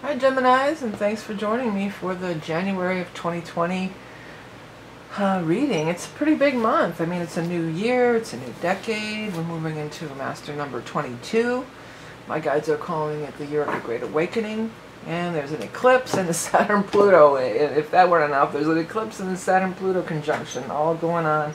Hi Geminis, and thanks for joining me for the January of 2020 reading. It's a pretty big month. I mean, it's a new year, it's a new decade. We're moving into master number 22. My guides are calling it the year of the Great Awakening. And there's an eclipse and the Saturn-Pluto. If that weren't enough, there's an eclipse and the Saturn-Pluto conjunction all going on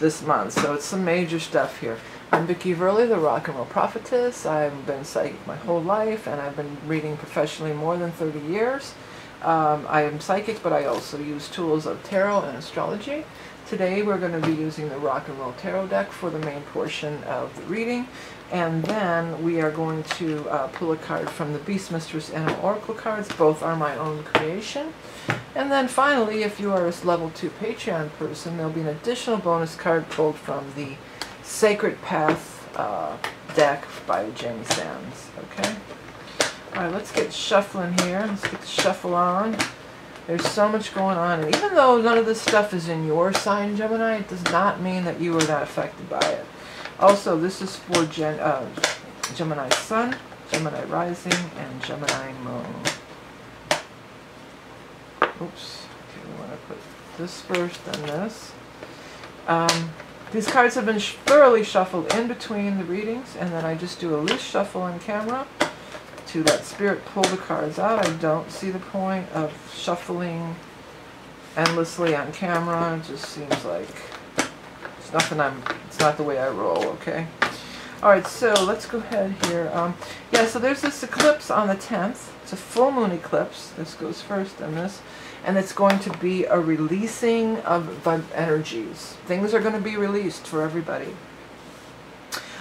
this month. So it's some major stuff here. I'm Vickieverlie, the rock and roll prophetess. I've been psychic my whole life, and I've been reading professionally more than 30 years. I am psychic, but I also use tools of tarot and astrology. Today we're going to be using the rock and roll tarot deck for the main portion of the reading, and then we are going to pull a card from the Beastmistress and Oracle cards. Both are my own creation. And then finally, if you are a level 2 Patreon person, there'll be an additional bonus card pulled from the Sacred Path deck by Jamie Sands. Okay? Alright, let's get shuffling here. Let's get the shuffle on. There's so much going on, and even though none of this stuff is in your sign, Gemini, it does not mean that you are not affected by it. Also, this is for Gemini Sun, Gemini Rising, and Gemini Moon. Oops. Okay, we want to put this first, then this. These cards have been thoroughly shuffled in between the readings, and then I just do a loose shuffle on camera to let Spirit pull the cards out. I don't see the point of shuffling endlessly on camera. It just seems like it's not the way I roll, okay? Alright, so let's go ahead here. Yeah, so there's this eclipse on the 10th. It's a full moon eclipse. This goes first on this. And it's going to be a releasing of energies. Things are going to be released for everybody.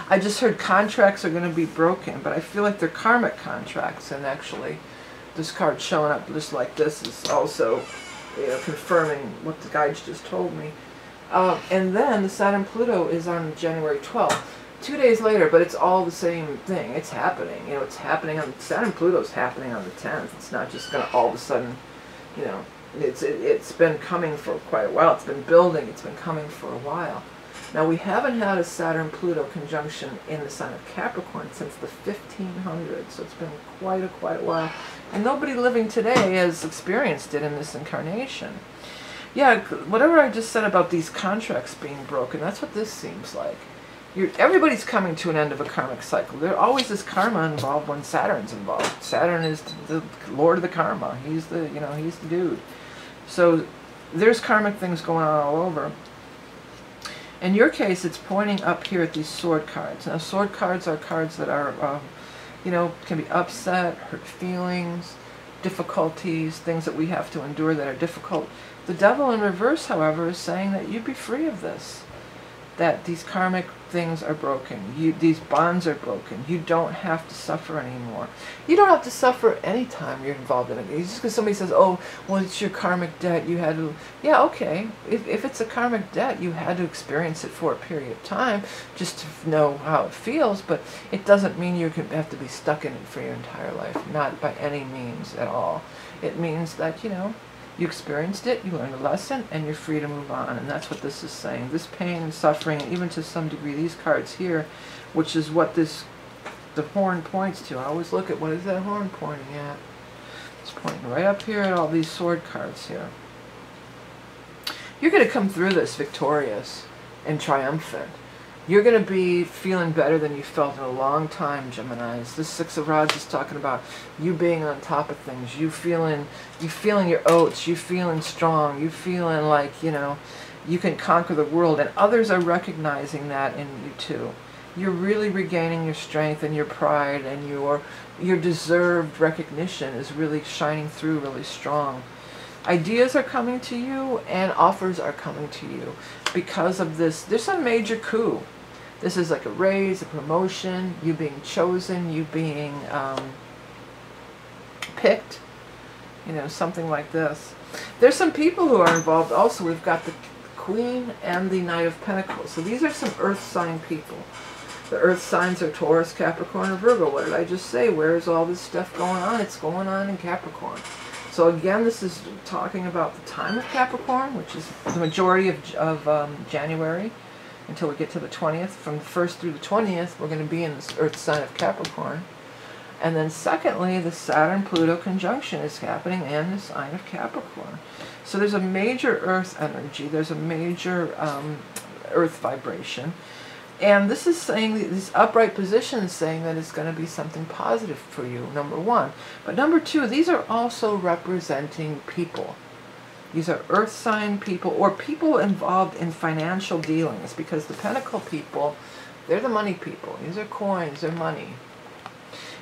I just heard contracts are going to be broken, but I feel like they're karmic contracts, and actually this card showing up just like this is also, you know, confirming what the guides just told me. And then the Saturn-Pluto is on January 12th. 2 days later, but it's all the same thing. It's happening. You know, it's happening on Saturn-Pluto's happening on the 10th. It's not just going to all of a sudden, you know, it's been coming for quite a while. It's been building. It's been coming for a while. Now, we haven't had a Saturn-Pluto conjunction in the sign of Capricorn since the 1500s, so it's been quite a while. And nobody living today has experienced it in this incarnation. Yeah, whatever I just said about these contracts being broken, that's what this seems like. Everybody's coming to an end of a karmic cycle. There always is karma involved when Saturn's involved. Saturn is the lord of the karma. He's the, you know, he's the dude. So there's karmic things going on all over. In your case, it's pointing up here at these sword cards. Now, sword cards are cards that are, you know, can be upset, hurt feelings, difficulties, things that we have to endure that are difficult. The devil in reverse, however, is saying that you'd be free of this. That these karmic things are broken. These bonds are broken. You don't have to suffer anymore. You don't have to suffer anytime you're involved in it. It's just because somebody says, oh, well, it's your karmic debt. You had to... Yeah, okay. If it's a karmic debt, you had to experience it for a period of time just to know how it feels, but it doesn't mean you have to be stuck in it for your entire life. Not by any means at all. It means that, you know, you experienced it, you learned a lesson, and you're free to move on. And that's what this is saying. This pain and suffering, and even to some degree these cards here, which is what the horn points to. I always look at what is that horn pointing at. It's pointing right up here at all these sword cards here. You're going to come through this victorious and triumphant. You're going to be feeling better than you felt in a long time, Geminis. This Six of Rods is talking about you being on top of things. You feeling your oats. You feeling strong. You feeling like, you know, you can conquer the world. And others are recognizing that in you too. You're really regaining your strength and your pride, and your deserved recognition is really shining through really strong. Ideas are coming to you, and offers are coming to you because of this. There's some major coup. This is like a raise, a promotion, you being chosen, you being picked, you know, something like this. There's some people who are involved also. We've got the Queen and the Knight of Pentacles. So these are some earth sign people. The earth signs are Taurus, Capricorn, or Virgo. What did I just say? Where is all this stuff going on? It's going on in Capricorn. So again, this is talking about the time of Capricorn, which is the majority of January, until we get to the 20th. From the 1st through the 20th, we're going to be in this earth sign of Capricorn. And then secondly, the Saturn-Pluto conjunction is happening in the sign of Capricorn. So there's a major Earth energy. There's a major Earth vibration. And this is saying, this upright position is saying that it's going to be something positive for you, number one. But number two, these are also representing people. These are earth sign people, or people involved in financial dealings, because the Pentacle people, they're the money people. These are coins, they're money.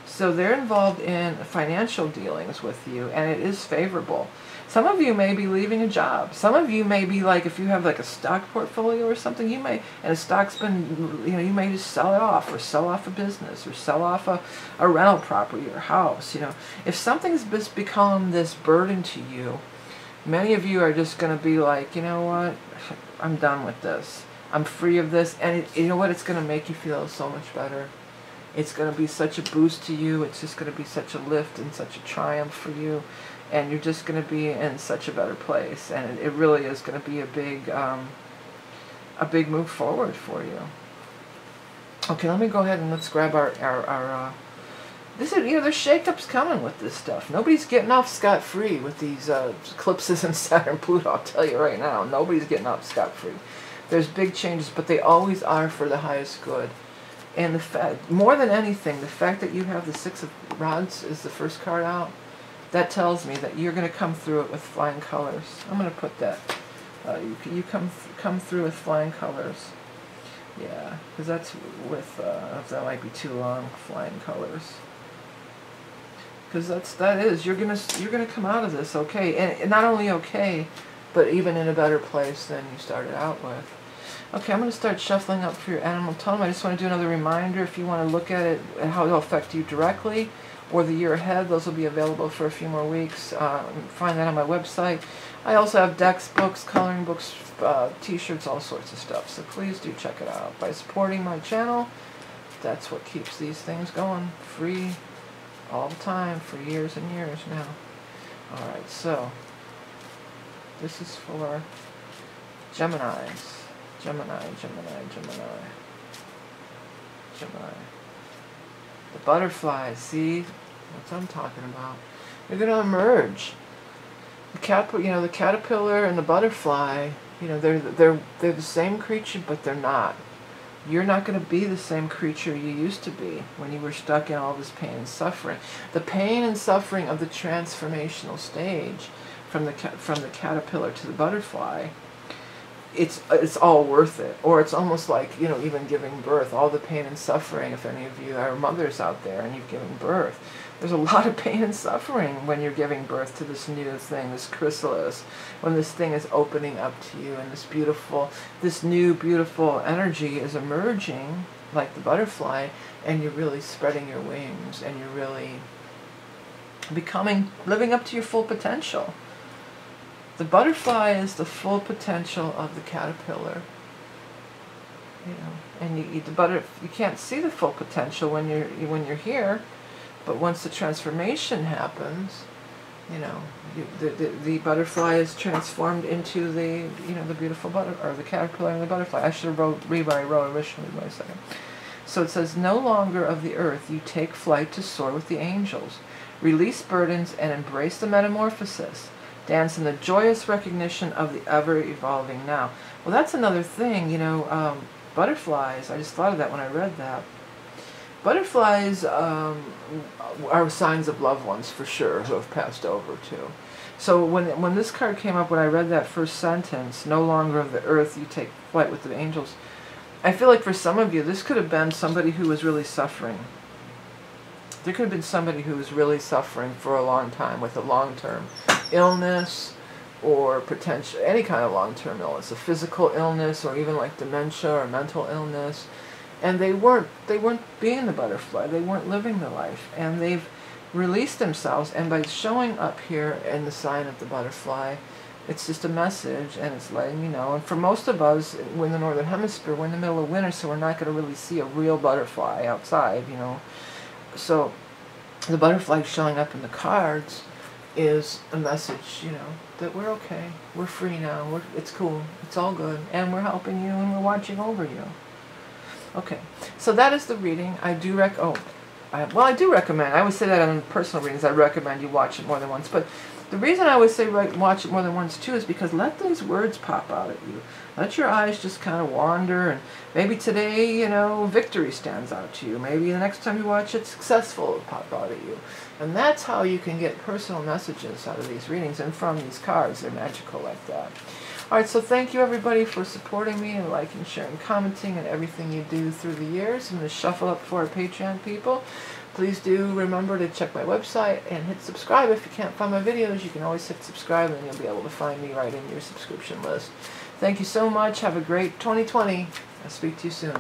So they're involved in financial dealings with you, and it is favorable. Some of you may be leaving a job. Some of you may be like, if you have like a stock portfolio or something, you may, and a stock's been, you know, you may just sell it off, or sell off a business, or sell off a rental property or house. You know, if something's just become this burden to you, many of you are just going to be like, you know what, I'm done with this. I'm free of this, and you know what, it's going to make you feel so much better. It's going to be such a boost to you. It's just going to be such a lift and such a triumph for you. And you're just going to be in such a better place. And it really is going to be a big move forward for you. Okay, let me go ahead and let's grab our this is, you know, there's shakeups coming with this stuff. Nobody's getting off scot-free with these eclipses in Saturn Pluto. I'll tell you right now, nobody's getting off scot-free. There's big changes, but they always are for the highest good. And the fact, more than anything, the fact that you have the Six of Rods is the first card out, that tells me that you're going to come through it with flying colors. I'm going to put that. You come through with flying colors. Yeah, because that's with that might be too long. Flying colors. Because you're gonna come out of this okay, and not only okay, but even in a better place than you started out with. Okay, I'm going to start shuffling up for your animal totem. I just want to do another reminder, if you want to look at it and how it'll affect you directly, or the year ahead, those will be available for a few more weeks. Find that on my website. I also have decks, books, coloring books, t-shirts, all sorts of stuff. So please do check it out. By supporting my channel, that's what keeps these things going free all the time for years and years now. Alright, so this is for Geminis. Gemini. The butterflies, see? That's what I'm talking about. They're going to emerge. The caterpillar and the butterfly, you know, they're the same creature, but they're not. You're not going to be the same creature you used to be when you were stuck in all this pain and suffering. The pain and suffering of the transformational stage, from the caterpillar to the butterfly, it's all worth it. Or it's almost like, you know, even giving birth, all the pain and suffering. If any of you are mothers out there and you've given birth, there's a lot of pain and suffering when you're giving birth to this new thing, this chrysalis, when this thing is opening up to you, and this new beautiful energy is emerging like the butterfly, and you're really spreading your wings, and you're really living up to your full potential. The butterfly is the full potential of the caterpillar, you know, and you can't see the full potential when you're here, but once the transformation happens, you know, the butterfly is transformed into the beautiful the caterpillar and the butterfly. I should have read what I wrote originally. Wait a second. So it says, no longer of the earth you take flight to soar with the angels, release burdens and embrace the metamorphosis. Dance in the joyous recognition of the ever-evolving now. Well, that's another thing, you know, butterflies, I just thought of that when I read that. Butterflies are signs of loved ones, for sure, who have passed over, too. So when this card came up, when I read that first sentence, no longer of the earth you take flight with the angels, I feel like for some of you, this could have been somebody who was really suffering. There could have been somebody who was really suffering for a long time with a long-term illness, or potential any kind of long-term illness, a physical illness, or even like dementia or mental illness, and they weren't being the butterfly. They weren't living the life, and they've released themselves. And by showing up here in the sign of the butterfly, it's just a message, and it's letting you know. And for most of us, we're in the northern hemisphere, we're in the middle of winter, so we're not going to really see a real butterfly outside, you know. So the butterfly showing up in the cards is a message, you know, that we're okay, we're free now, it's cool, it's all good, and we're helping you, and we're watching over you. Okay, so that is the reading. I do well, I do recommend. I would say that on personal readings. I recommend you watch it more than once. But the reason I would say watch it more than once too is because let those words pop out at you. Let your eyes just kind of wander, and maybe today, you know, victory stands out to you. Maybe the next time you watch it, successful will pop out at you. And that's how you can get personal messages out of these readings and from these cards. They're magical like that. Alright, so thank you everybody for supporting me and liking, sharing, commenting, and everything you do through the years. I'm going to shuffle up for our Patreon people. Please do remember to check my website and hit subscribe. If you can't find my videos, you can always hit subscribe and you'll be able to find me right in your subscription list. Thank you so much. Have a great 2020. I'll speak to you soon.